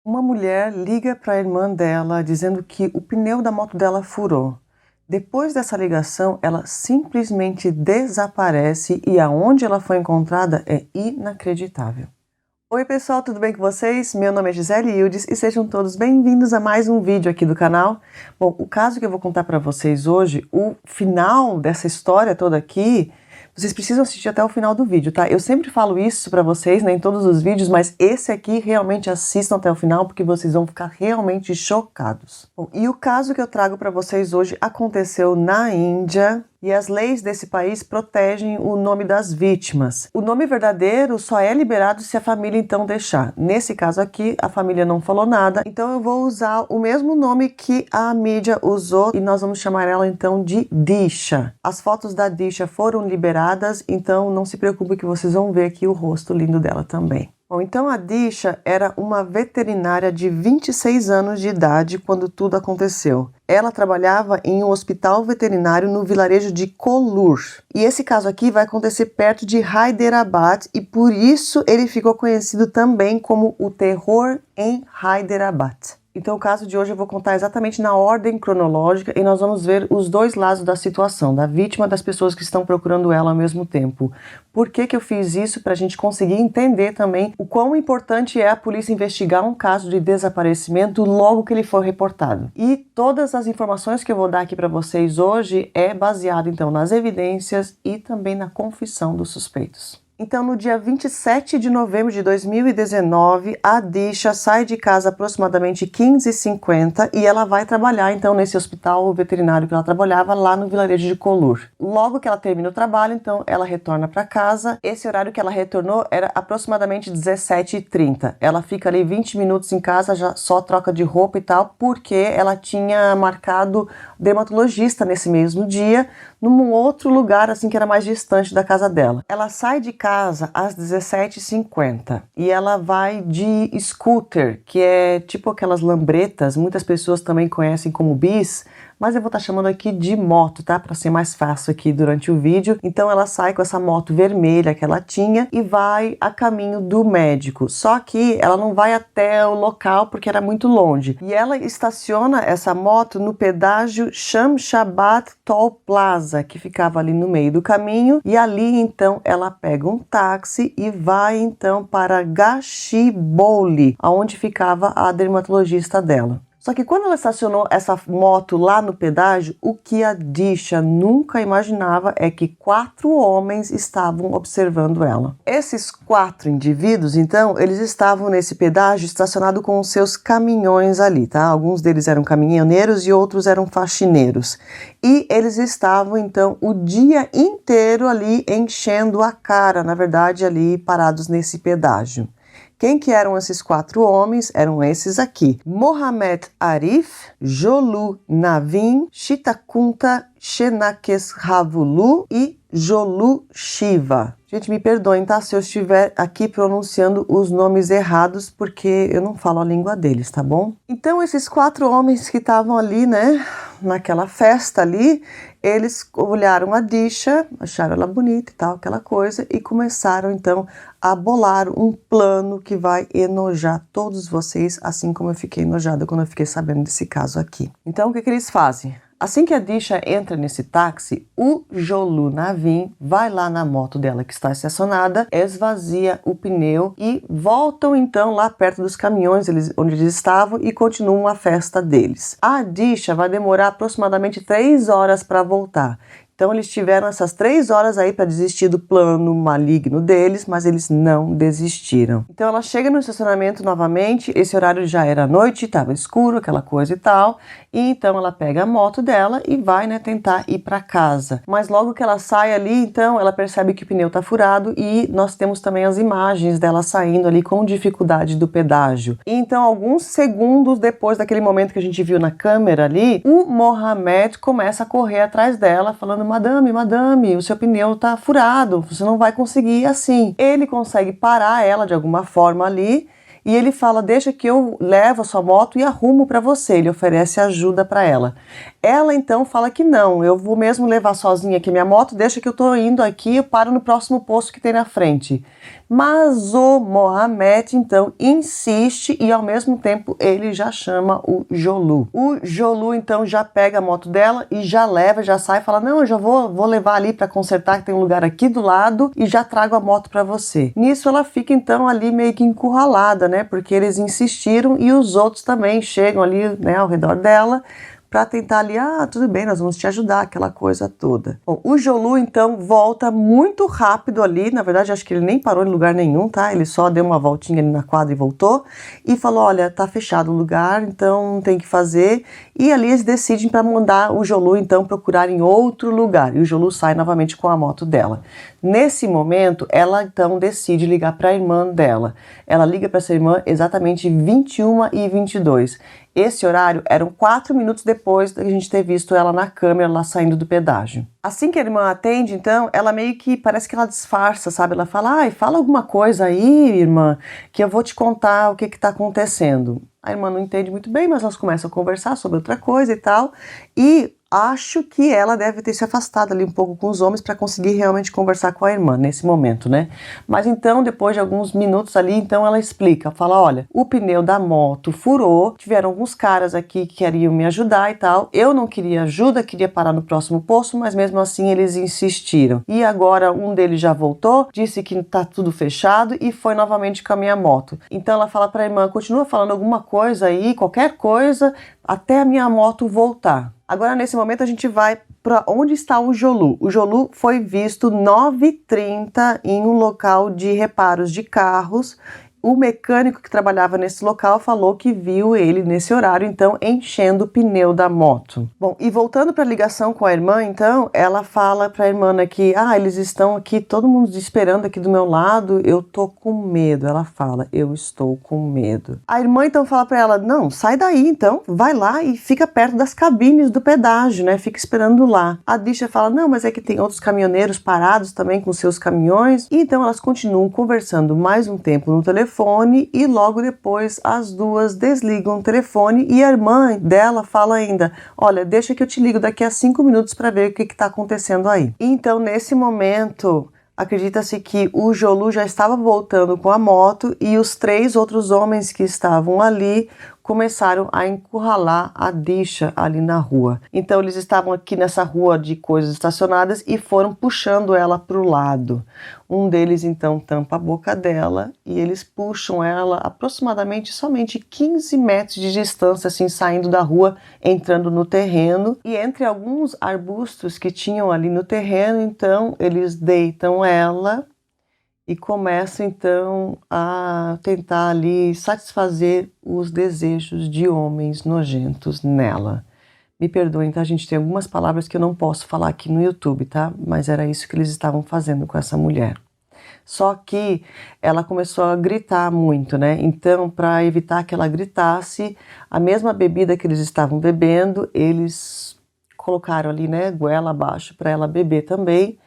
Uma mulher liga para a irmã dela dizendo que o pneu da moto dela furou. Depois dessa ligação, ela simplesmente desaparece e aonde ela foi encontrada é inacreditável. Oi pessoal, tudo bem com vocês? Meu nome é Gisele Ildes e sejam todos bem-vindos a mais um vídeo aqui do canal. Bom, o caso que eu vou contar para vocês hoje, o final dessa história toda aqui, vocês precisam assistir até o final do vídeo, tá? Eu sempre falo isso para vocês, né, em todos os vídeos, mas esse aqui realmente assistam até o final porque vocês vão ficar realmente chocados. Bom, e o caso que eu trago para vocês hoje aconteceu na Índia. E as leis desse país protegem o nome das vítimas. O nome verdadeiro só é liberado se a família então deixar. Nesse caso aqui, a família não falou nada, então eu vou usar o mesmo nome que a mídia usou e nós vamos chamar ela então de Disha. As fotos da Disha foram liberadas, então não se preocupe que vocês vão ver aqui o rosto lindo dela também. Bom, então a Disha era uma veterinária de 26 anos de idade quando tudo aconteceu. Ela trabalhava em um hospital veterinário no vilarejo de Kollur. E esse caso aqui vai acontecer perto de Hyderabad e por isso ele ficou conhecido também como o terror em Hyderabad. Então o caso de hoje eu vou contar exatamente na ordem cronológica e nós vamos ver os dois lados da situação, da vítima e das pessoas que estão procurando ela ao mesmo tempo. Por que eu fiz isso? Para a gente conseguir entender também o quão importante é a polícia investigar um caso de desaparecimento logo que ele for reportado. E todas as informações que eu vou dar aqui para vocês hoje é baseado então nas evidências e também na confissão dos suspeitos. Então, no dia 27 de novembro de 2019, a Disha sai de casa aproximadamente 15h50 e ela vai trabalhar, então, nesse hospital veterinário que ela trabalhava lá no vilarejo de Kollur. Logo que ela termina o trabalho, então, ela retorna para casa. Esse horário que ela retornou era aproximadamente 17h30. Ela fica ali 20 minutos em casa, já só troca de roupa e tal, porque ela tinha marcado dermatologista nesse mesmo dia, num outro lugar, assim, que era mais distante da casa dela. Ela sai de casa às 17h50 e ela vai de scooter, que é tipo aquelas lambretas, muitas pessoas também conhecem como bis, mas eu vou estar chamando aqui de moto, tá? Para ser mais fácil aqui durante o vídeo. Então ela sai com essa moto vermelha que ela tinha e vai a caminho do médico. Só que ela não vai até o local porque era muito longe. E ela estaciona essa moto no pedágio Shamshabad Toll Plaza, que ficava ali no meio do caminho. E ali então ela pega um táxi e vai então para Gachibowli, onde ficava a dermatologista dela. Só que quando ela estacionou essa moto lá no pedágio, o que a Disha nunca imaginava é que 4 homens estavam observando ela. Esses 4 indivíduos, então, eles estavam nesse pedágio estacionado com os seus caminhões ali, tá? Alguns deles eram caminhoneiros e outros eram faxineiros. E eles estavam, então, o dia inteiro ali enchendo a cara, na verdade, ali parados nesse pedágio. Quem que eram esses 4 homens? Eram esses aqui: Mohamed Arif, Jolu Navin, Shitakunta Shenakeshavulu e Jolu Shiva. Gente, me perdoem, tá? Se eu estiver aqui pronunciando os nomes errados, porque eu não falo a língua deles, tá bom? Então, esses 4 homens que estavam ali, né, naquela festa ali, eles olharam a Disha, acharam ela bonita e tal, aquela coisa, e começaram, então, a bolar um plano que vai enojar todos vocês, assim como eu fiquei enojada quando eu fiquei sabendo desse caso aqui. Então, o que eles fazem? Assim que a Disha entra nesse táxi, o Jolu Navin vai lá na moto dela que está estacionada, esvazia o pneu e voltam então lá perto dos caminhões onde eles estavam e continuam a festa deles. A Disha vai demorar aproximadamente 3 horas para voltar. Então eles tiveram essas 3 horas aí para desistir do plano maligno deles, mas eles não desistiram. Então ela chega no estacionamento novamente, esse horário já era noite, estava escuro, aquela coisa e tal, e então ela pega a moto dela e vai, né, tentar ir para casa. Mas logo que ela sai ali, então ela percebe que o pneu tá furado e nós temos também as imagens dela saindo ali com dificuldade do pedágio. E então alguns segundos depois daquele momento que a gente viu na câmera ali, o Mohamed começa a correr atrás dela, falando: madame, o seu pneu tá furado, você não vai conseguir ir assim. Ele consegue parar ela de alguma forma ali E ele fala, deixa que eu levo a sua moto e arrumo para você. Ele oferece ajuda para ela. Ela então fala que não, eu vou mesmo levar sozinha aqui minha moto, deixa que eu tô indo aqui, eu paro no próximo posto que tem na frente. Mas o Mohamed então insiste e ao mesmo tempo ele já chama o Jolu. O Jolu então já pega a moto dela e já leva, já sai e fala, não, eu já vou levar ali para consertar, que tem um lugar aqui do lado e já trago a moto para você. Nisso ela fica então ali meio que encurralada, né, porque eles insistiram e os outros também chegam ali, né, ao redor dela, para tentar ali, tudo bem, nós vamos te ajudar, aquela coisa toda. Bom, o Jolu então volta muito rápido ali, na verdade acho que ele nem parou em lugar nenhum, tá? Ele só deu uma voltinha ali na quadra e voltou e falou, olha, tá fechado o lugar, então não tem que fazer. E ali eles decidem para mandar o Jolu então procurar em outro lugar. E o Jolu sai novamente com a moto dela. Nesse momento, ela então decide ligar para a irmã dela. Ela liga para essa irmã exatamente 21h22. Esse horário eram 4 minutos depois da gente ter visto ela na câmera lá saindo do pedágio. Assim que a irmã atende, então, ela meio que parece que ela disfarça, sabe? Ela fala, fala alguma coisa aí, irmã, que eu vou te contar o que está acontecendo. A irmã não entende muito bem, mas elas começam a conversar sobre outra coisa e tal. E acho que ela deve ter se afastado ali um pouco com os homens para conseguir realmente conversar com a irmã nesse momento, né? Mas então, depois de alguns minutos ali, então ela explica, fala, olha, o pneu da moto furou, tiveram alguns caras aqui que queriam me ajudar e tal. Eu não queria ajuda, queria parar no próximo posto, mas mesmo assim eles insistiram. E agora um deles já voltou, disse que tá tudo fechado e foi novamente com a minha moto. Então ela fala para a irmã, continua falando alguma coisa aí, qualquer coisa, até a minha moto voltar. Agora, nesse momento, a gente vai para onde está o Jolu. O Jolu foi visto 9h30 em um local de reparos de carros. O mecânico que trabalhava nesse local falou que viu ele nesse horário, então, enchendo o pneu da moto. Bom, e voltando para a ligação com a irmã, então, ela fala para a irmã que, eles estão aqui, todo mundo esperando aqui do meu lado, eu tô com medo. Ela fala, eu estou com medo. A irmã, então, fala para ela, não, sai daí, então, vai lá e fica perto das cabines do pedágio, né, fica esperando lá. A Disha fala, não, mas é que tem outros caminhoneiros parados também com seus caminhões. E, então, elas continuam conversando mais um tempo no telefone, e logo depois as duas desligam o telefone e a irmã dela fala ainda, olha, deixa que eu te ligo daqui a 5 minutos para ver o que está acontecendo aí. Então, nesse momento, acredita-se que o Jolu já estava voltando com a moto e os 3 outros homens que estavam ali começaram a encurralar a Disha ali na rua. Então eles estavam aqui nessa rua de coisas estacionadas e foram puxando ela para o lado. Um deles então tampa a boca dela e eles puxam ela aproximadamente somente 15 metros de distância, assim, saindo da rua, entrando no terreno. E entre alguns arbustos que tinham ali no terreno, então eles deitam ela e começa então a tentar ali satisfazer os desejos de homens nojentos nela. Me perdoem, tá, gente? Tem algumas palavras que eu não posso falar aqui no YouTube, tá? Mas era isso que eles estavam fazendo com essa mulher. Só que ela começou a gritar muito, né? Então, para evitar que ela gritasse, a mesma bebida que eles estavam bebendo, eles colocaram ali, né, goela abaixo para ela beber também.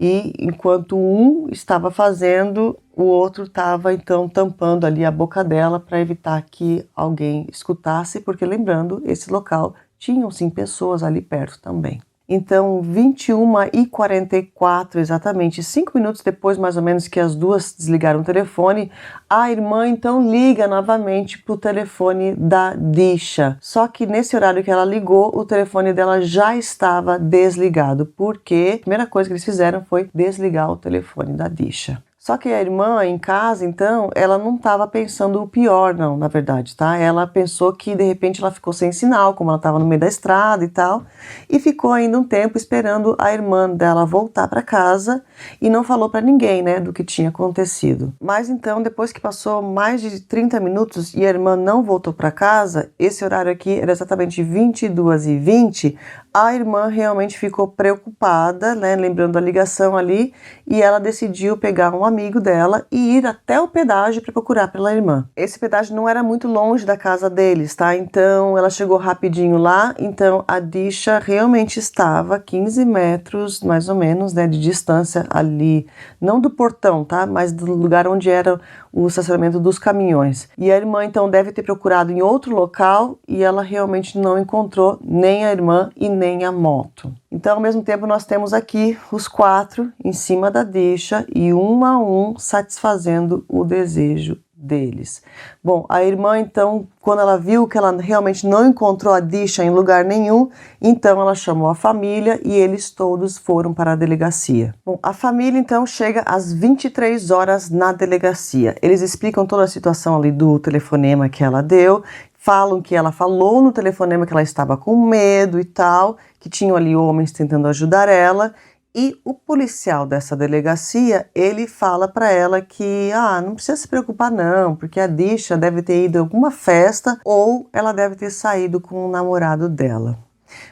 E enquanto um estava fazendo, o outro estava então tampando ali a boca dela para evitar que alguém escutasse, porque lembrando, esse local tinham sim pessoas ali perto também. Então, 21h44, exatamente 5 minutos depois mais ou menos que as duas desligaram o telefone, a irmã então liga novamente para o telefone da Disha. Só que nesse horário que ela ligou, o telefone dela já estava desligado, porque a primeira coisa que eles fizeram foi desligar o telefone da Disha. Só que a irmã em casa, então, ela não estava pensando o pior, não, na verdade, tá? Ela pensou que, de repente, ela ficou sem sinal, como ela estava no meio da estrada e tal, e ficou ainda um tempo esperando a irmã dela voltar para casa e não falou para ninguém, né, do que tinha acontecido. Mas, então, depois que passou mais de 30 minutos e a irmã não voltou para casa, esse horário aqui era exatamente 22h20, a irmã realmente ficou preocupada, né, lembrando a ligação ali, e ela decidiu pegar um amigo dela e ir até o pedágio para procurar pela irmã. Esse pedágio não era muito longe da casa deles, tá? Então ela chegou rapidinho lá, então a Disha realmente estava 15 metros, mais ou menos, né, de distância ali, não do portão, tá? Mas do lugar onde era o estacionamento dos caminhões. E a irmã então deve ter procurado em outro local e ela realmente não encontrou nem a irmã e nem a moto. Então, ao mesmo tempo, nós temos aqui os 4 em cima da Disha e um a um satisfazendo o desejo deles. Bom, a irmã então, quando ela viu que ela realmente não encontrou a Disha em lugar nenhum, então ela chamou a família e eles todos foram para a delegacia. Bom, a família então chega às 23 horas na delegacia. Eles explicam toda a situação ali do telefonema que ela deu, falam que ela falou no telefonema que ela estava com medo e tal, que tinham ali homens tentando ajudar ela. E o policial dessa delegacia, ele fala para ela que não precisa se preocupar não, porque a Disha deve ter ido a alguma festa ou ela deve ter saído com o namorado dela.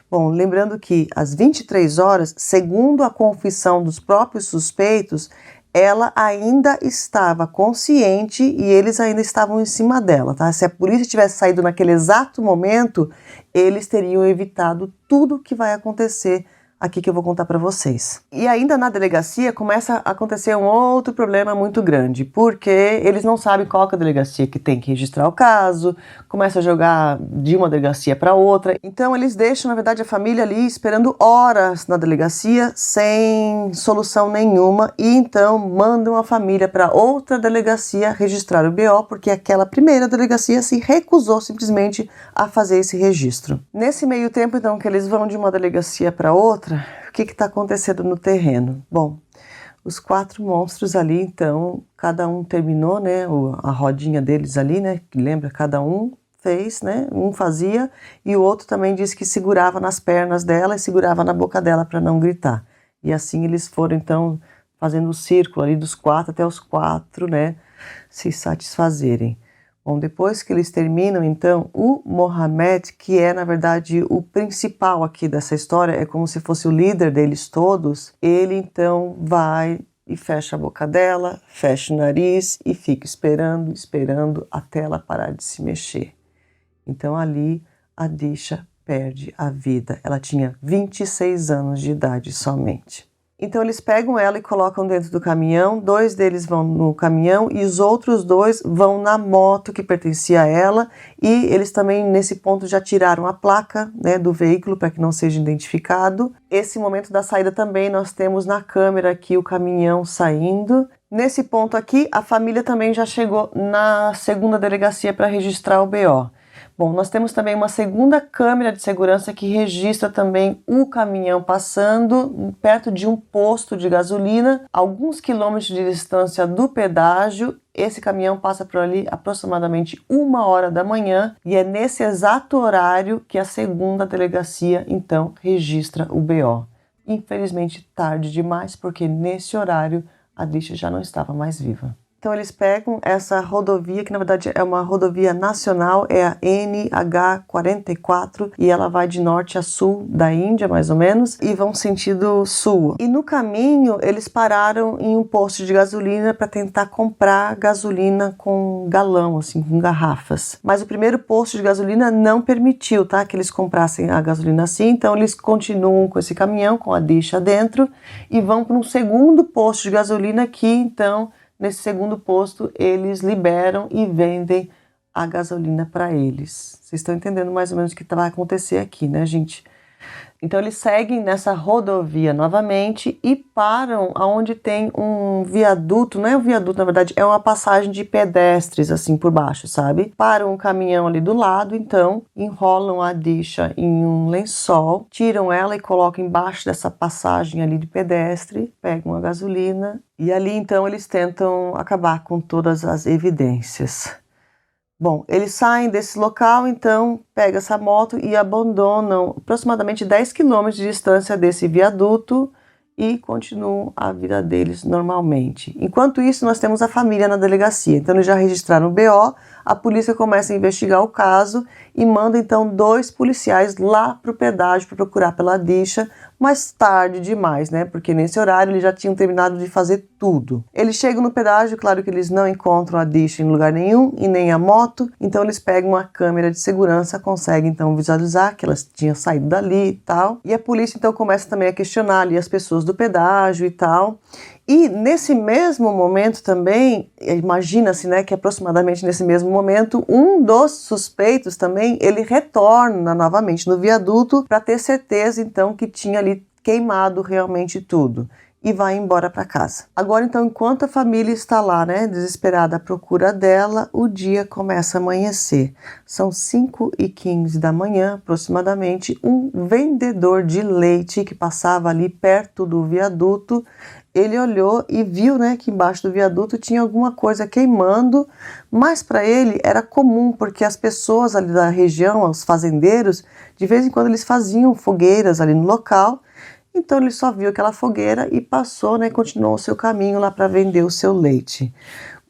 Bom, lembrando que às 23 horas, segundo a confissão dos próprios suspeitos, ela ainda estava consciente e eles ainda estavam em cima dela, tá? Se a polícia tivesse saído naquele exato momento, eles teriam evitado tudo que vai acontecer aqui que eu vou contar para vocês. E ainda na delegacia começa a acontecer um outro problema muito grande, porque eles não sabem qual que é a delegacia que tem que registrar o caso, começa a jogar de uma delegacia para outra, então eles deixam, na verdade, a família ali esperando horas na delegacia sem solução nenhuma e então mandam a família para outra delegacia registrar o BO, porque aquela primeira delegacia se recusou simplesmente a fazer esse registro. Nesse meio tempo, então, que eles vão de uma delegacia para outra, o que está acontecendo no terreno? Bom, os 4 monstros ali, então, cada um terminou, né, a rodinha deles ali, né, que lembra, cada um fez, né, um fazia, e o outro também disse que segurava nas pernas dela e segurava na boca dela para não gritar. E assim eles foram, então, fazendo o círculo ali dos 4 até os 4, né, se satisfazerem. Bom, depois que eles terminam, então, o Mohamed, que é, na verdade, o principal aqui dessa história, é como se fosse o líder deles todos, ele, então, vai e fecha a boca dela, fecha o nariz e fica esperando até ela parar de se mexer. Então, ali, a Disha perde a vida. Ela tinha 26 anos de idade somente. Então eles pegam ela e colocam dentro do caminhão, 2 deles vão no caminhão e os outros 2 vão na moto que pertencia a ela e eles também nesse ponto já tiraram a placa, né, do veículo para que não seja identificado. Esse momento da saída também nós temos na câmera aqui o caminhão saindo. Nesse ponto aqui a família também já chegou na segunda delegacia para registrar o BO. Bom, nós temos também uma segunda câmera de segurança que registra também o caminhão passando perto de um posto de gasolina, alguns quilômetros de distância do pedágio. Esse caminhão passa por ali aproximadamente 1h da manhã e é nesse exato horário que a segunda delegacia, então, registra o BO. Infelizmente, tarde demais, porque nesse horário a Disha já não estava mais viva. Então eles pegam essa rodovia, que na verdade é uma rodovia nacional, é a NH44, e ela vai de norte a sul da Índia, mais ou menos, e vão sentido sul. E no caminho eles pararam em um posto de gasolina para tentar comprar gasolina com galão, assim, com garrafas. Mas o primeiro posto de gasolina não permitiu, tá, que eles comprassem a gasolina assim, então eles continuam com esse caminhão, com a Disha dentro, e vão para um segundo posto de gasolina que, então, nesse segundo posto, eles liberam e vendem a gasolina para eles. Vocês estão entendendo mais ou menos o que vai acontecer aqui, né, gente? Então, eles seguem nessa rodovia novamente e param onde tem um viaduto. Não é um viaduto, na verdade, é uma passagem de pedestres, assim, por baixo, sabe? Param um caminhão ali do lado, então, enrolam a Disha em um lençol, tiram ela e colocam embaixo dessa passagem ali de pedestre, pegam a gasolina e ali, então, eles tentam acabar com todas as evidências. Bom, eles saem desse local, então pegam essa moto e abandonam aproximadamente 10 quilômetros de distância desse viaduto e continuam a vida deles normalmente. Enquanto isso, nós temos a família na delegacia. Então, eles já registraram o BO, a polícia começa a investigar o caso e manda, então, 2 policiais lá para o pedágio para procurar pela Disha, mas tarde demais, né? Porque nesse horário eles já tinham terminado de fazer tudo. Eles chegam no pedágio, claro que eles não encontram a Disha em lugar nenhum e nem a moto, então eles pegam uma câmera de segurança, conseguem então visualizar que elas tinham saído dali e tal. E a polícia então começa também a questionar ali as pessoas do pedágio e tal. E nesse mesmo momento também, imagina-se, né, que aproximadamente nesse mesmo momento, um dos suspeitos também, ele retorna novamente no viaduto para ter certeza então que tinha ali queimado realmente tudo. E vai embora para casa. Agora, então, enquanto a família está lá, né, desesperada à procura dela, o dia começa a amanhecer. São 5h15 da manhã, aproximadamente, um vendedor de leite que passava ali perto do viaduto, ele olhou e viu, né, que embaixo do viaduto tinha alguma coisa queimando, mas para ele era comum, porque as pessoas ali da região, os fazendeiros, de vez em quando eles faziam fogueiras ali no local. Então ele só viu aquela fogueira e passou, né, continuou o seu caminho lá para vender o seu leite.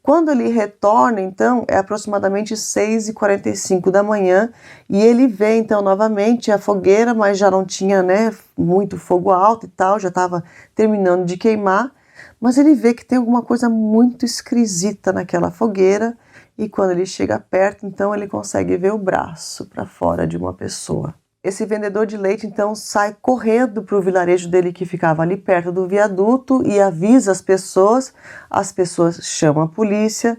Quando ele retorna, então, é aproximadamente 6h45 da manhã e ele vê, então, novamente a fogueira, mas já não tinha, né, muito fogo alto e tal, já estava terminando de queimar, mas ele vê que tem alguma coisa muito esquisita naquela fogueira e quando ele chega perto, então, ele consegue ver o braço para fora de uma pessoa. Esse vendedor de leite, então, sai correndo para o vilarejo dele que ficava ali perto do viaduto e avisa as pessoas chamam a polícia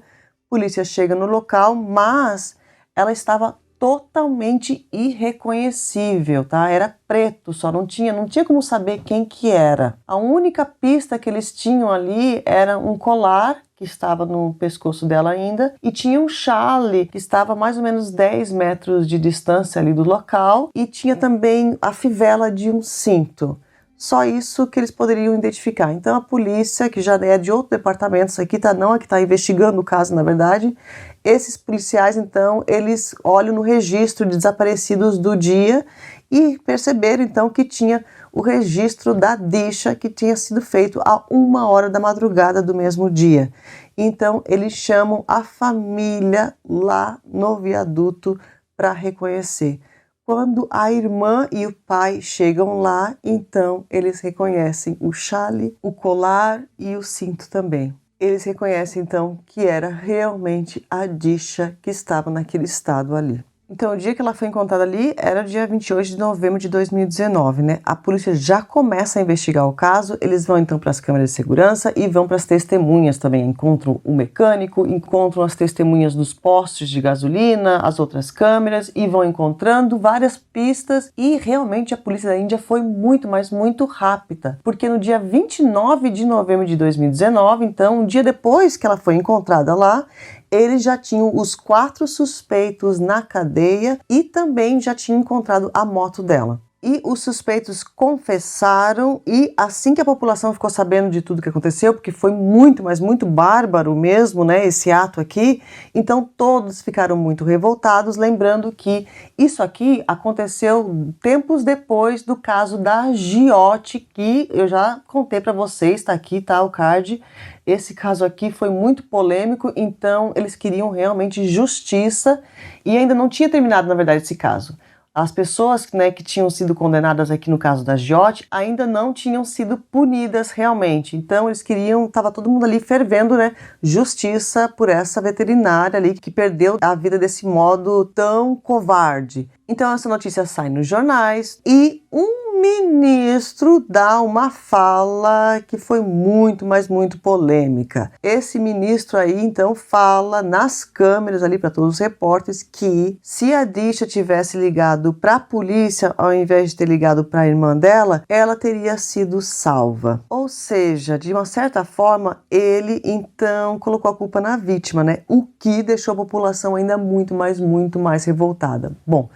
chega no local, mas ela estava totalmente irreconhecível, tá? Era preto, só não tinha como saber quem que era. A única pista que eles tinham ali era um colar que estava no pescoço dela ainda, e tinha um chale que estava a mais ou menos 10 metros de distância ali do local, e tinha também a fivela de um cinto. Só isso que eles poderiam identificar. Então a polícia, que já é de outro departamento, isso aqui não é que está investigando o caso, na verdade, esses policiais, então, eles olham no registro de desaparecidos do dia e perceberam, então, que tinha o registro da dixa que tinha sido feito a 1h da madrugada do mesmo dia. Então, eles chamam a família lá no viaduto para reconhecer. Quando a irmã e o pai chegam lá, então, eles reconhecem o chale, o colar e o cinto também. Eles reconhecem, então, que era realmente a dixa que estava naquele estado ali. Então, o dia que ela foi encontrada ali era o dia 28 de novembro de 2019, né? A polícia já começa a investigar o caso, eles vão então para as câmeras de segurança e vão para as testemunhas também. Encontram o mecânico, encontram as testemunhas dos postos de gasolina, as outras câmeras e vão encontrando várias pistas e realmente a polícia da Índia foi muito, mas muito rápida, porque no dia 29 de novembro de 2019, então, um dia depois que ela foi encontrada lá, eles já tinham os 4 suspeitos na cadeia e também já tinham encontrado a moto dela. E os suspeitos confessaram e assim que a população ficou sabendo de tudo que aconteceu, porque foi muito, mas muito bárbaro mesmo, né, esse ato aqui, então todos ficaram muito revoltados, lembrando que isso aqui aconteceu tempos depois do caso da Giote, que eu já contei para vocês, tá aqui, tá o card. Esse caso aqui foi muito polêmico, então eles queriam realmente justiça e ainda não tinha terminado, na verdade, esse caso. As pessoas, né, que tinham sido condenadas aqui no caso da Giote ainda não tinham sido punidas realmente. Então eles queriam, estava todo mundo ali fervendo, né, justiça por essa veterinária ali que perdeu a vida desse modo tão covarde. Então essa notícia sai nos jornais e um ministro dá uma fala que foi muito, mas muito polêmica. Esse ministro aí então fala nas câmeras ali para todos os repórteres que se a Disha tivesse ligado para a polícia ao invés de ter ligado para a irmã dela, ela teria sido salva. Ou seja, de uma certa forma, ele então colocou a culpa na vítima, né? O que deixou a população ainda muito mais revoltada. Bom,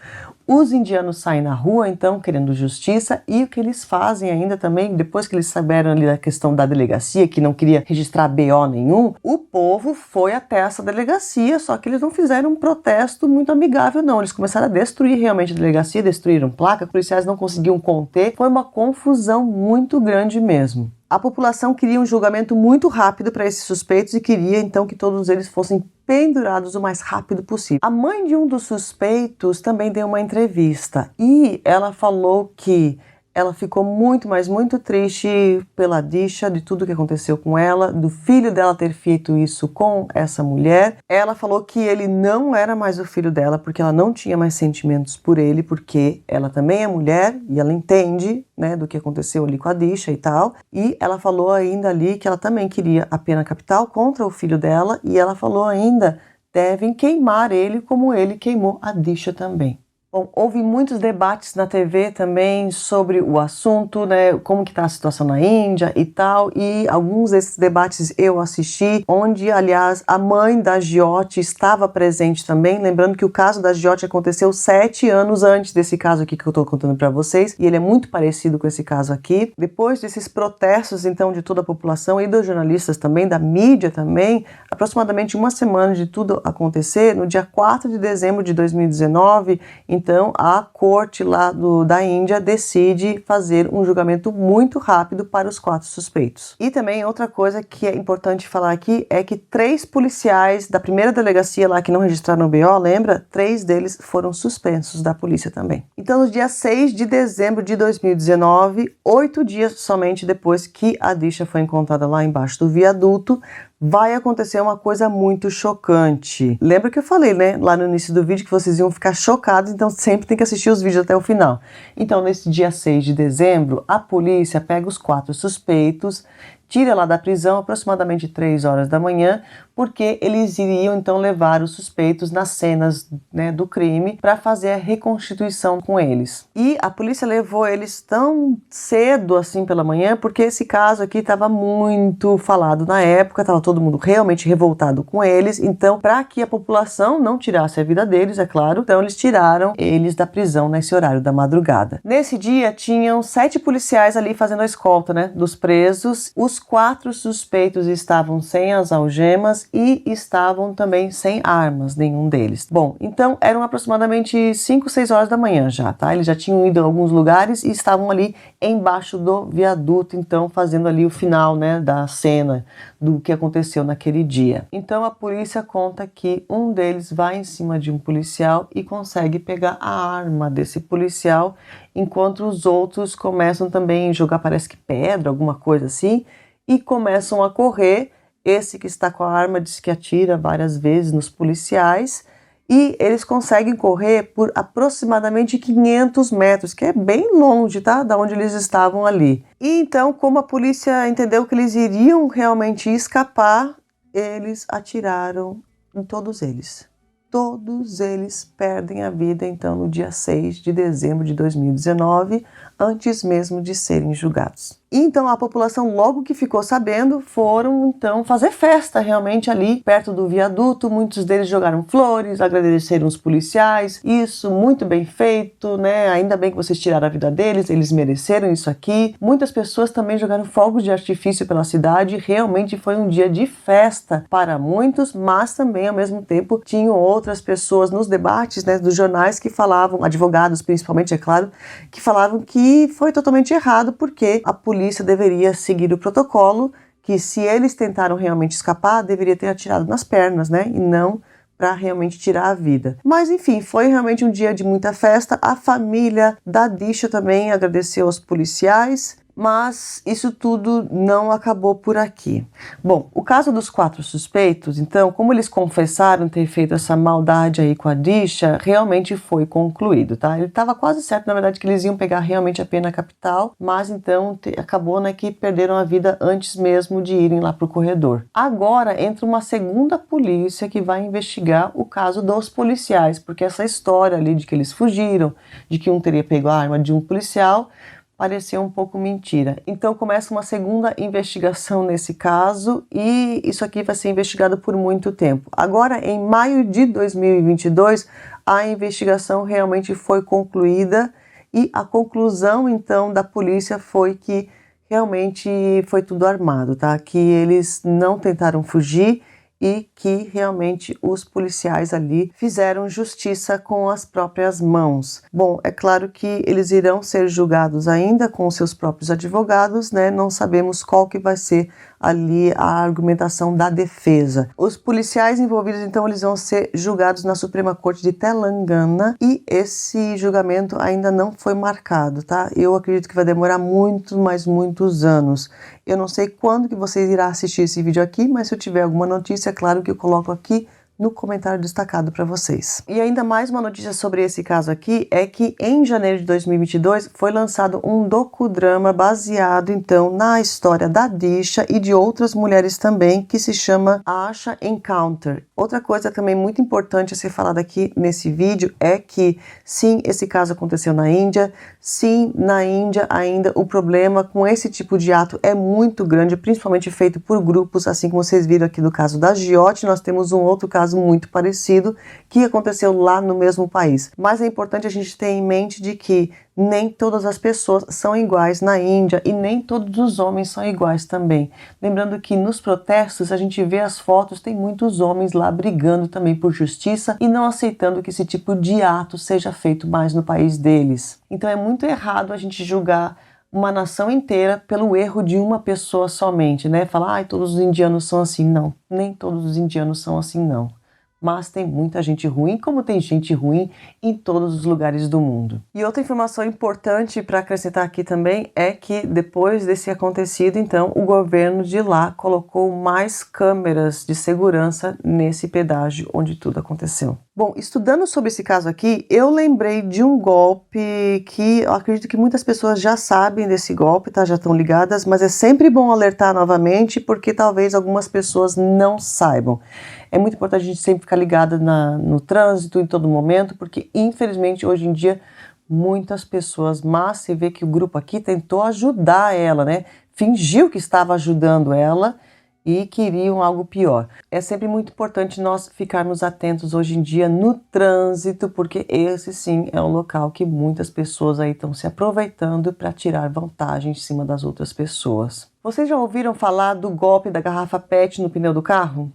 os indianos saem na rua, então, querendo justiça, e o que eles fazem ainda também, depois que eles souberam ali da questão da delegacia, que não queria registrar BO nenhum, o povo foi até essa delegacia, só que eles não fizeram um protesto muito amigável, não. Eles começaram a destruir realmente a delegacia, destruíram placa, os policiais não conseguiam conter, foi uma confusão muito grande mesmo. A população queria um julgamento muito rápido para esses suspeitos e queria então que todos eles fossem pendurados o mais rápido possível. A mãe de um dos suspeitos também deu uma entrevista e ela falou que ela ficou muito, mas muito triste pela Disha, de tudo que aconteceu com ela, do filho dela ter feito isso com essa mulher. Ela falou que ele não era mais o filho dela, porque ela não tinha mais sentimentos por ele, porque ela também é mulher e ela entende, né, do que aconteceu ali com a Disha e tal. E ela falou ainda ali que ela também queria a pena capital contra o filho dela, e ela falou ainda: devem queimar ele como ele queimou a Disha também. Bom, houve muitos debates na TV também sobre o assunto, né, como que está a situação na Índia e tal, e alguns desses debates eu assisti, onde, aliás, a mãe da Jyoti estava presente também, lembrando que o caso da Jyoti aconteceu 7 anos antes desse caso aqui que eu estou contando para vocês, e ele é muito parecido com esse caso aqui. Depois desses protestos, então, de toda a população e dos jornalistas também, da mídia também, aproximadamente uma semana de tudo acontecer, no dia 4 de dezembro de 2019, então, a corte lá da Índia decide fazer um julgamento muito rápido para os 4 suspeitos. E também outra coisa que é importante falar aqui é que 3 policiais da primeira delegacia lá que não registraram o BO, lembra? 3 deles foram suspensos da polícia também. Então, no dia 6 de dezembro de 2019, 8 dias somente depois que a Disha foi encontrada lá embaixo do viaduto, vai acontecer uma coisa muito chocante. Lembra que eu falei, né, lá no início do vídeo que vocês iam ficar chocados, então sempre tem que assistir os vídeos até o final. Então, nesse dia 6 de dezembro, a polícia pega os 4 suspeitos, tira lá da prisão aproximadamente 3 horas da manhã, porque eles iriam então levar os suspeitos nas cenas, né, do crime para fazer a reconstituição com eles. E a polícia levou eles tão cedo assim pela manhã, porque esse caso aqui estava muito falado na época, estava todo mundo realmente revoltado com eles, então para que a população não tirasse a vida deles, é claro, então eles tiraram eles da prisão nesse horário da madrugada. Nesse dia tinham 7 policiais ali fazendo a escolta, né, dos presos. Os 4 suspeitos estavam sem as algemas e estavam também sem armas, nenhum deles. Bom, então eram aproximadamente 5, 6 horas da manhã já, tá? Eles já tinham ido a alguns lugares e estavam ali embaixo do viaduto, então fazendo ali o final, né, da cena do que aconteceu naquele dia. Então a polícia conta que um deles vai em cima de um policial e consegue pegar a arma desse policial, enquanto os outros começam também a jogar, parece que pedra, alguma coisa assim, e começam a correr. Esse que está com a arma diz que atira várias vezes nos policiais e eles conseguem correr por aproximadamente 500 metros, que é bem longe, tá? Da onde eles estavam ali. E então, como a polícia entendeu que eles iriam realmente escapar, eles atiraram em todos eles. Todos eles perdem a vida, então, no dia 6 de dezembro de 2019, antes mesmo de serem julgados. E então a população, logo que ficou sabendo, foram então fazer festa realmente ali perto do viaduto. Muitos deles jogaram flores, agradeceram os policiais. Isso, muito bem feito, né? Ainda bem que vocês tiraram a vida deles, eles mereceram isso aqui. Muitas pessoas também jogaram fogos de artifício pela cidade. Realmente foi um dia de festa para muitos, mas também ao mesmo tempo tinham outras pessoas nos debates, né, dos jornais que falavam, advogados principalmente, é claro, que falavam que foi totalmente errado porque a polícia deveria seguir o protocolo, que se eles tentaram realmente escapar, deveria ter atirado nas pernas, né? E não para realmente tirar a vida. Mas enfim, foi realmente um dia de muita festa. A família da Disha também agradeceu aos policiais, mas isso tudo não acabou por aqui. Bom, o caso dos 4 suspeitos, então, como eles confessaram ter feito essa maldade aí com a Disha, realmente foi concluído, tá? Ele estava quase certo, na verdade, que eles iam pegar realmente a pena capital, mas então acabou, né, que perderam a vida antes mesmo de irem lá pro corredor. Agora entra uma segunda polícia que vai investigar o caso dos policiais, porque essa história ali de que eles fugiram, de que um teria pego a arma de um policial, pareceu um pouco mentira. Então começa uma segunda investigação nesse caso e isso aqui vai ser investigado por muito tempo. Agora, em maio de 2022, a investigação realmente foi concluída e a conclusão, então, da polícia foi que realmente foi tudo armado, tá? Que eles não tentaram fugir e que realmente os policiais ali fizeram justiça com as próprias mãos. Bom, é claro que eles irão ser julgados ainda com seus próprios advogados, né? Não sabemos qual que vai ser ali a argumentação da defesa. Os policiais envolvidos, então, eles vão ser julgados na Suprema Corte de Telangana e esse julgamento ainda não foi marcado, tá? Eu acredito que vai demorar muitos anos. Eu não sei quando que vocês irão assistir esse vídeo aqui, mas se eu tiver alguma notícia, é claro que eu coloco aqui no comentário destacado para vocês. E ainda mais uma notícia sobre esse caso aqui é que em janeiro de 2022 foi lançado um docudrama baseado então na história da Disha e de outras mulheres também, que se chama Asha Encounter. Outra coisa também muito importante a ser falada aqui nesse vídeo é que sim, esse caso aconteceu na Índia, sim, na Índia ainda o problema com esse tipo de ato é muito grande, principalmente feito por grupos, assim como vocês viram aqui no caso da Jyoti. Nós temos um outro caso muito parecido que aconteceu lá no mesmo país. Mas é importante a gente ter em mente de que nem todas as pessoas são iguais na Índia e nem todos os homens são iguais também. Lembrando que nos protestos a gente vê as fotos, tem muitos homens lá brigando também por justiça e não aceitando que esse tipo de ato seja feito mais no país deles. Então é muito errado a gente julgar uma nação inteira pelo erro de uma pessoa somente, né? Falar, ai, todos os indianos são assim. Não, nem todos os indianos são assim, não. Mas tem muita gente ruim, como tem gente ruim em todos os lugares do mundo. E outra informação importante para acrescentar aqui também é que depois desse acontecido, então, o governo de lá colocou mais câmeras de segurança nesse pedágio onde tudo aconteceu. Bom, estudando sobre esse caso aqui, eu lembrei de um golpe que eu acredito que muitas pessoas já sabem desse golpe, tá? Já estão ligadas, mas é sempre bom alertar novamente porque talvez algumas pessoas não saibam. É muito importante a gente sempre ficar ligada no trânsito em todo momento, porque infelizmente hoje em dia muitas pessoas, mas você vê que o grupo aqui tentou ajudar ela, né? Fingiu que estava ajudando ela e queriam algo pior. É sempre muito importante nós ficarmos atentos hoje em dia no trânsito, porque esse sim é um local que muitas pessoas aí estão se aproveitando para tirar vantagem em cima das outras pessoas. Vocês já ouviram falar do golpe da garrafa PET no pneu do carro?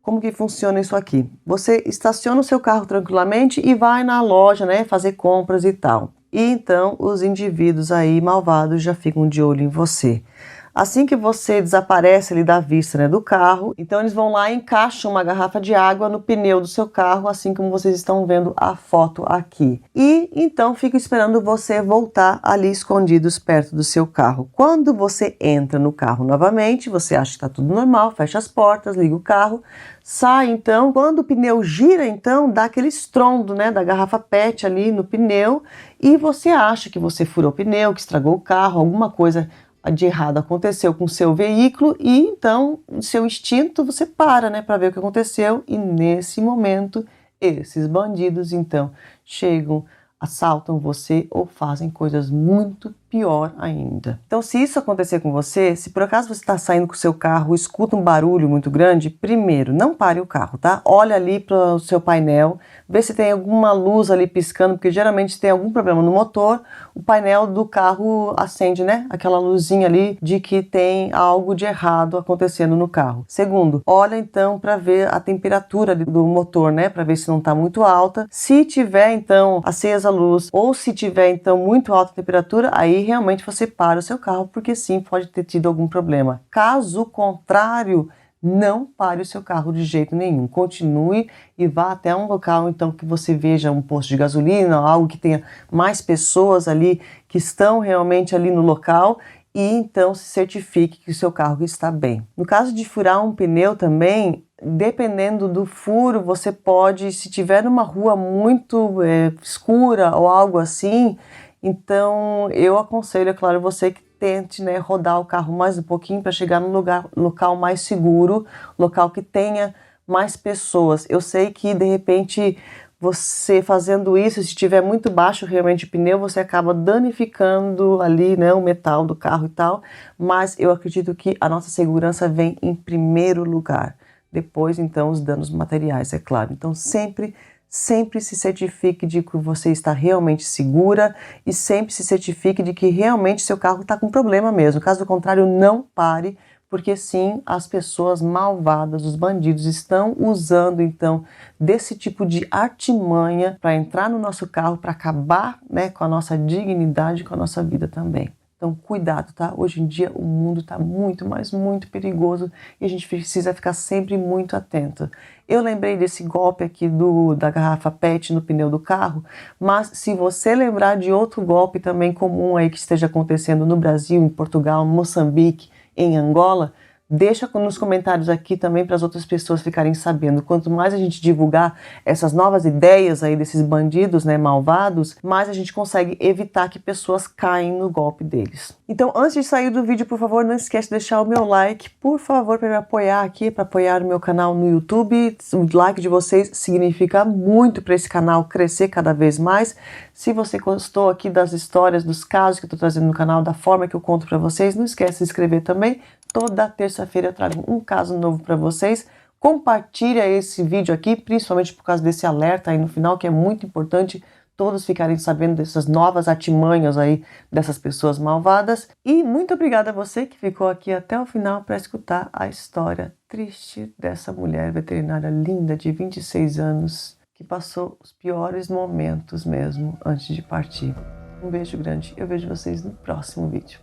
Como que funciona isso aqui? Você estaciona o seu carro tranquilamente e vai na loja, né, fazer compras e tal. E então os indivíduos aí malvados já ficam de olho em você. Assim que você desaparece ali da vista, né, do carro, então eles vão lá e encaixam uma garrafa de água no pneu do seu carro, assim como vocês estão vendo a foto aqui. E então ficam esperando você voltar ali escondidos perto do seu carro. Quando você entra no carro novamente, você acha que está tudo normal, fecha as portas, liga o carro, sai então. Quando o pneu gira, então dá aquele estrondo, né, da garrafa PET ali no pneu e você acha que você furou o pneu, que estragou o carro, alguma coisa de errado aconteceu com o seu veículo e então, no seu instinto, você para, né, para ver o que aconteceu e nesse momento, esses bandidos, então, chegam, assaltam você ou fazem coisas muito pior ainda. Então, se isso acontecer com você, se por acaso você está saindo com o seu carro, escuta um barulho muito grande, primeiro, não pare o carro, tá? Olha ali para o seu painel, vê se tem alguma luz ali piscando, porque geralmente se tem algum problema no motor, o painel do carro acende, né? Aquela luzinha ali de que tem algo de errado acontecendo no carro. Segundo, olha então para ver a temperatura do motor, né? Para ver se não está muito alta. Se tiver então acesa a luz ou se tiver então muito alta a temperatura, aí realmente você para o seu carro, porque sim, pode ter tido algum problema. Caso contrário, não pare o seu carro de jeito nenhum. Continue e vá até um local então que você veja um posto de gasolina, algo que tenha mais pessoas ali que estão realmente ali no local e então se certifique que o seu carro está bem. No caso de furar um pneu também, dependendo do furo, você pode, se tiver numa rua muito escura ou algo assim, então eu aconselho, é claro, você que tente, né, rodar o carro mais um pouquinho para chegar num local mais seguro, local que tenha mais pessoas. Eu sei que de repente você fazendo isso, se estiver muito baixo realmente o pneu, você acaba danificando ali, né, o metal do carro e tal, mas eu acredito que a nossa segurança vem em primeiro lugar. Depois, então, os danos materiais, é claro. Então, sempre se certifique de que você está realmente segura e sempre se certifique de que realmente seu carro está com problema mesmo. Caso contrário, não pare, porque sim, as pessoas malvadas, os bandidos, estão usando então desse tipo de artimanha para entrar no nosso carro, para acabar, né, com a nossa dignidade, com a nossa vida também. Então, cuidado, tá? Hoje em dia o mundo tá muito, mas muito perigoso e a gente precisa ficar sempre muito atento. Eu lembrei desse golpe aqui da garrafa PET no pneu do carro, mas se você lembrar de outro golpe também comum aí que esteja acontecendo no Brasil, em Portugal, Moçambique, em Angola, deixa nos comentários aqui também para as outras pessoas ficarem sabendo. Quanto mais a gente divulgar essas novas ideias aí desses bandidos, né, malvados, mais a gente consegue evitar que pessoas caem no golpe deles. Então, antes de sair do vídeo, por favor, não esquece de deixar o meu like, por favor, para me apoiar aqui, para apoiar o meu canal no YouTube. O like de vocês significa muito para esse canal crescer cada vez mais. Se você gostou aqui das histórias, dos casos que eu estou trazendo no canal, da forma que eu conto para vocês, não esquece de se inscrever também. Toda terça-feira eu trago um caso novo para vocês. Compartilha esse vídeo aqui, principalmente por causa desse alerta aí no final, que é muito importante todos ficarem sabendo dessas novas artimanhas aí dessas pessoas malvadas. E muito obrigada a você que ficou aqui até o final para escutar a história triste dessa mulher veterinária linda de 26 anos que passou os piores momentos mesmo antes de partir. Um beijo grande, eu vejo vocês no próximo vídeo.